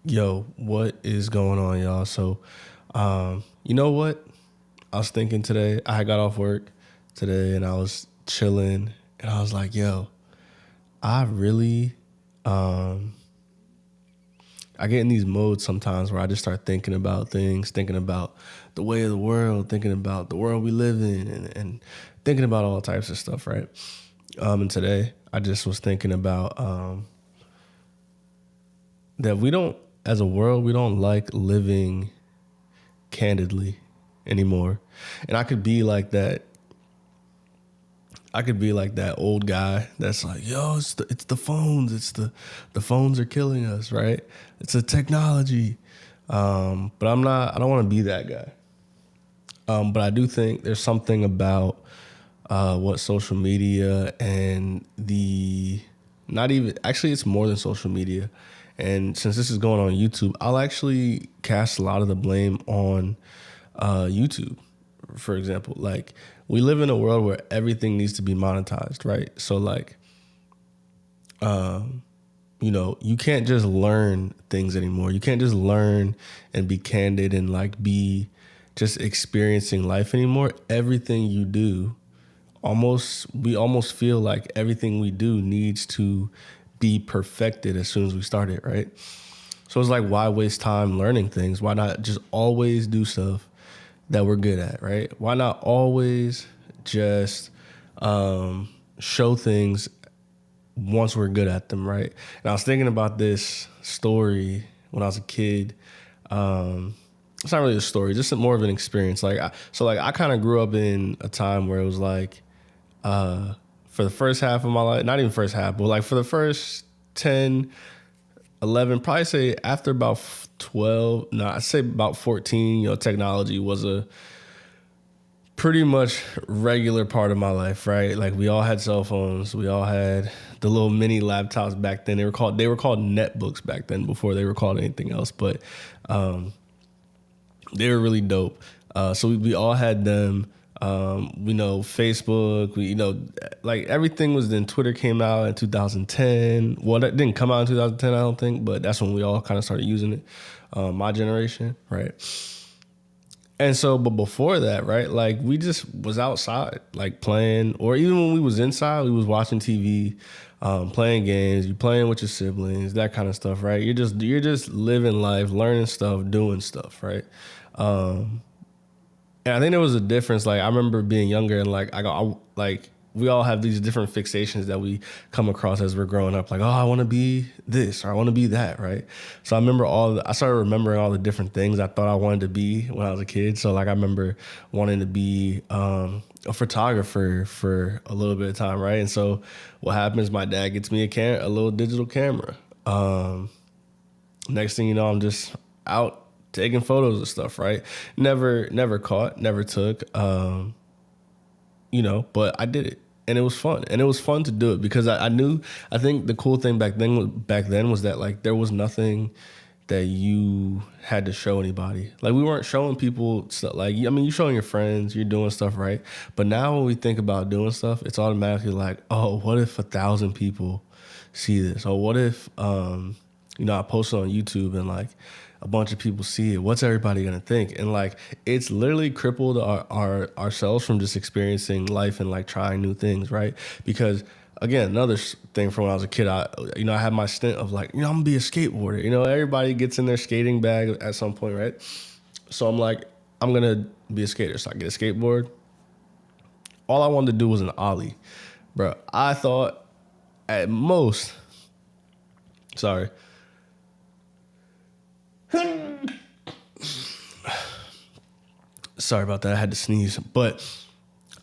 Yo, what is going on, y'all? You know what? I was thinking today, I got off work today and I was chilling and I was like, yo, I really, I get in these modes sometimes where I just start thinking about things, thinking about the way of the world, thinking about the world we live in and thinking about all types of stuff, right? And today I just was thinking about, that we don't, as a world, we don't like living candidly anymore. And I could be like that. I could be like that old guy that's like, yo, it's the phones. The phones are killing us, right? It's a technology. But I'm not. I don't want to be that guy. But I do think there's something about what social media and the not even actually it's more than social media. And since this is going on YouTube, I'll actually cast a lot of the blame on YouTube, for example. Like, we live in a world where everything needs to be monetized, right? So, like, you can't just learn things anymore. You can't just learn and be candid and, like, be just experiencing life anymore. Everything you do, we almost feel like everything we do needs to be perfected as soon as we start it, right? So it's like, why waste time learning things? Why not just always do stuff that we're good at, right? Why not always just show things once we're good at them, right? And I was thinking about this story when I was a kid. It's not really a story, just more of an experience. I kind of grew up in a time where it was like, for the first half of my life, not even first half, but like for the first 10, 11, probably say after about 12, no, I'd say about 14, technology was a pretty much regular part of my life, right? Like, we all had cell phones. We all had the little mini laptops back then. They were called netbooks back then before they were called anything else, but they were really dope. So we all had them. We know Facebook. Like, everything was then. Twitter came out in 2010. Well, that didn't come out in 2010, I don't think, but that's when we all kind of started using it. My generation, right? And so, but before that, right, like, we just was outside, like, playing, or even when we was inside, we was watching TV, playing games, you playing with your siblings, that kind of stuff, right? You're just living life, learning stuff, doing stuff, right? And I think there was a difference. Like, I remember being younger and like like, we all have these different fixations that we come across as we're growing up. Like, oh, I want to be this or I want to be that, right? So I started remembering all the different things I thought I wanted to be when I was a kid. So, like, I remember wanting to be a photographer for a little bit of time, right? And so what happens? My dad gets me a little digital camera. Next thing you know, I'm just out taking photos of stuff, right? Never caught, never took, but I did it. And it was fun. And it was fun to do it because I think the cool thing back then was that, like, there was nothing that you had to show anybody. Like, we weren't showing people stuff. Like, I mean, you're showing your friends, you're doing stuff, right? But now when we think about doing stuff, it's automatically like, oh, what if 1,000 people see this? Or what if, I post it on YouTube and, like, a bunch of people see it? What's everybody gonna think? And, like, it's literally crippled ourselves from just experiencing life and, like, trying new things, right? Because, again, another thing from when I was a kid, I had my stint of, like, I'm gonna be a skateboarder. Everybody gets in their skating bag at some point, right? So I'm like, I'm gonna be a skater. So I get a skateboard. All I wanted to do was an ollie, bro. I thought at most, sorry, sorry about that. I had to sneeze. But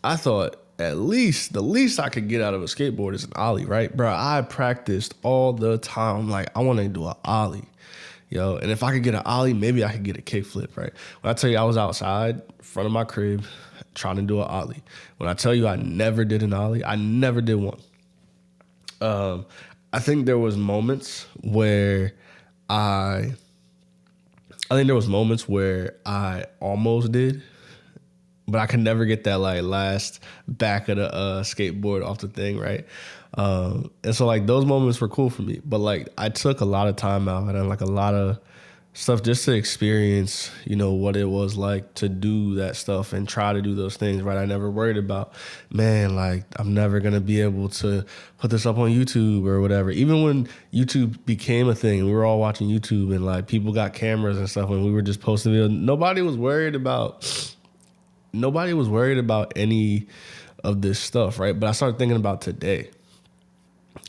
I thought at least the least I could get out of a skateboard is an ollie, right? Bro, I practiced all the time. Like, I want to do an ollie, and if I could get an ollie, maybe I could get a kickflip, right? When I tell you I was outside in front of my crib trying to do an ollie, when I tell you I never did an ollie, I never did one. I think there was moments where I I think there was moments where I almost did, but I could never get that, like, last back of the skateboard off the thing, right? And so like those moments were cool for me. But like I took a lot of time out and like a lot of stuff just to experience, what it was like to do that stuff and try to do those things, right? I never worried about, man, like I'm never gonna be able to put this up on YouTube or whatever. Even when YouTube became a thing and we were all watching YouTube and like people got cameras and stuff and we were just posting videos, nobody was worried about any of this stuff, right? But I started thinking about today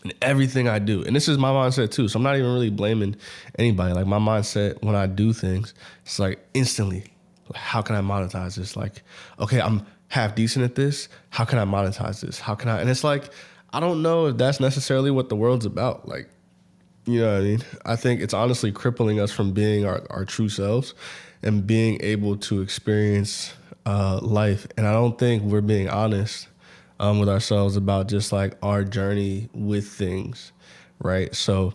and everything I do. And this is my mindset too. So I'm not even really blaming anybody. Like my mindset when I do things, it's like instantly, how can I monetize this? Like, okay, I'm half decent at this. How can I monetize this? How can I? And it's like, I don't know if that's necessarily what the world's about. Like, you know what I mean? I think it's honestly crippling us from being our true selves and being able to experience life. And I don't think we're being honest with ourselves about just like our journey with things, right? So,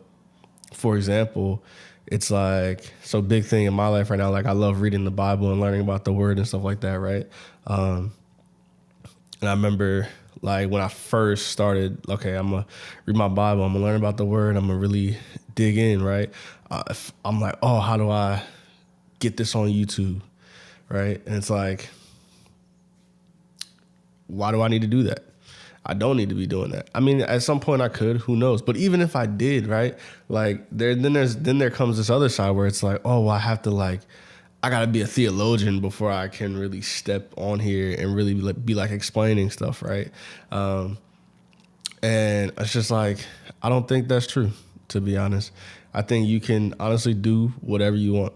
for example, it's like, so big thing in my life right now, like I love reading the Bible and learning about the word and stuff like that, right? And I remember like when I first started, okay, I'm going to read my Bible. I'm going to learn about the word. I'm going to really dig in, right? I'm like, oh, how do I get this on YouTube, right? And it's like, why do I need to do that? I don't need to be doing that. I mean, at some point I could, who knows? But even if I did, right? Like then there comes this other side where it's like, oh, well, I gotta be a theologian before I can really step on here and really be like explaining stuff, right? And it's just like, I don't think that's true, to be honest. I think you can honestly do whatever you want.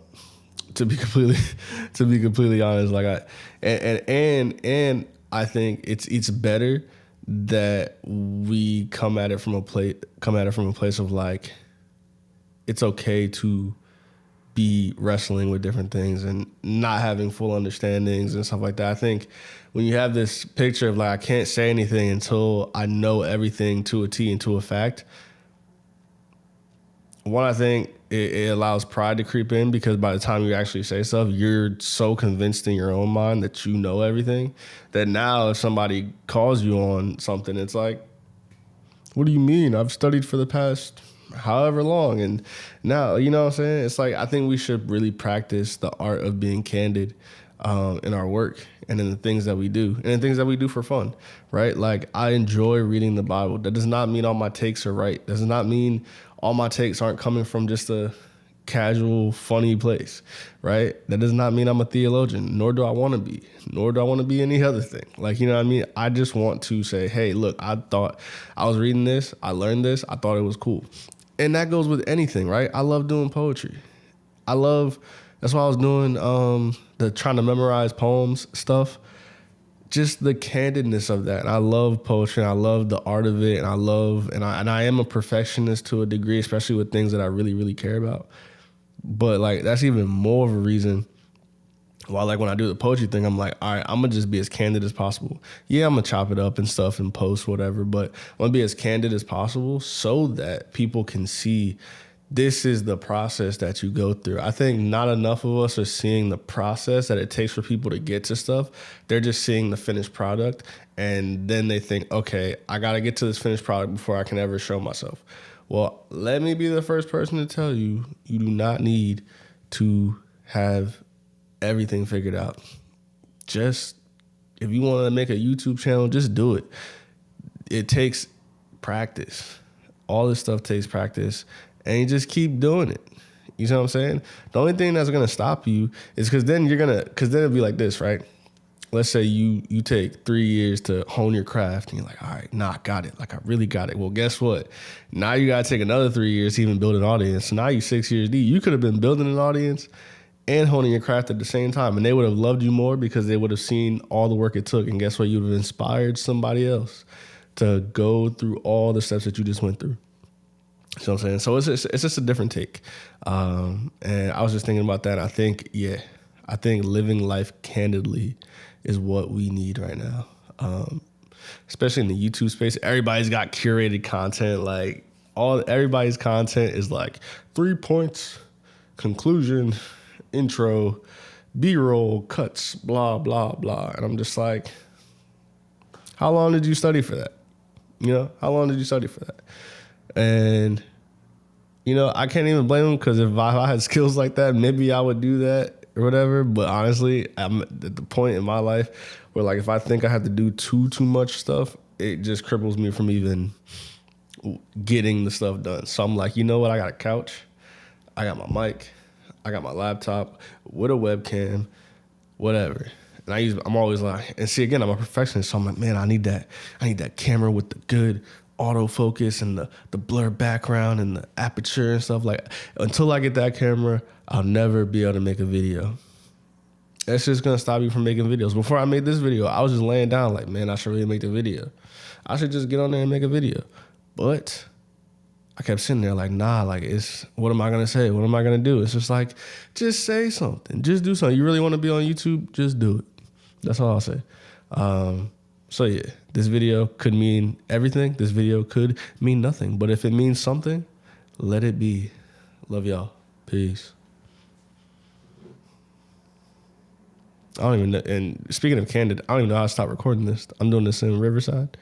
To be completely honest, like and I think it's better that we come at it from a place of like, it's okay to be wrestling with different things and not having full understandings and stuff like that. I think when you have this picture of like, I can't say anything until I know everything to a T and to a fact. One, I think it allows pride to creep in because by the time you actually say stuff, you're so convinced in your own mind that you know everything that now if somebody calls you on something, it's like, what do you mean? I've studied for the past however long. And now, you know what I'm saying? It's like, I think we should really practice the art of being candid in our work and in the things that we do and in things that we do for fun, right? Like I enjoy reading the Bible. That does not mean all my takes are right. Does not mean all my takes aren't coming from just a casual, funny place, right? That does not mean I'm a theologian, nor do I want to be, nor do I want to be any other thing. Like, you know what I mean? I just want to say, hey, look, I thought I was reading this, I learned this, I thought it was cool. And that goes with anything, right? I love doing poetry. That's why I was doing the trying to memorize poems stuff. Just the candidness of that. And I love poetry and I love the art of it. And I am a perfectionist to a degree, especially with things that I really, really care about. But like, that's even more of a reason why, like when I do the poetry thing, I'm like, all right, I'm gonna just be as candid as possible. Yeah, I'm gonna chop it up and stuff and post whatever, but I'm gonna be as candid as possible so that people can see this is the process that you go through. I think not enough of us are seeing the process that it takes for people to get to stuff. They're just seeing the finished product. And then they think, okay, I got to get to this finished product before I can ever show myself. Well, let me be the first person to tell you, you do not need to have everything figured out. Just, if you want to make a YouTube channel, just do it. It takes practice. All this stuff takes practice. And you just keep doing it. You see what I'm saying? The only thing that's going to stop you is because then it'll be like this, right? Let's say you take 3 years to hone your craft and you're like, all right, nah, I got it. Like, I really got it. Well, guess what? Now you got to take another 3 years to even build an audience. So now you're 6 years deep. You could have been building an audience and honing your craft at the same time. And they would have loved you more because they would have seen all the work it took. And guess what? You would have inspired somebody else to go through all the steps that you just went through. You know what I'm saying? So it's just a different take. And I was just thinking about that. I think living life candidly is what we need right now. Especially in the YouTube space. Everybody's got curated content. Like everybody's content is like 3 points, conclusion, intro, B-roll, cuts, blah, blah, blah. And I'm just like, how long did you study for that? You know, how long did you study for that? And, you know, I can't even blame him because if I had skills like that, maybe I would do that or whatever. But honestly, I'm at the point in my life where, like, if I think I have to do too much stuff, it just cripples me from even getting the stuff done. So I'm like, you know what? I got a couch. I got my mic. I got my laptop with a webcam, whatever. And I'm always like, and see, again, I'm a perfectionist. So I'm like, man, I need that camera with the good autofocus and the blur background and the aperture and stuff. Like, until I get that camera, I'll never be able to make a video. That's just gonna stop you from making videos. Before I made this video, I was just laying down like, man, I should really make the video. I should just get on there and make a video. But I kept sitting there like, nah, like, what am I gonna say? What am I gonna do? It's just like, just say something. Just do something. You really wanna be on YouTube? Just do it. That's all I'll say. So yeah, this video could mean everything. This video could mean nothing. But if it means something, let it be. Love y'all. Peace. I don't even know. And speaking of candid, I don't even know how to stop recording this. I'm doing this in Riverside.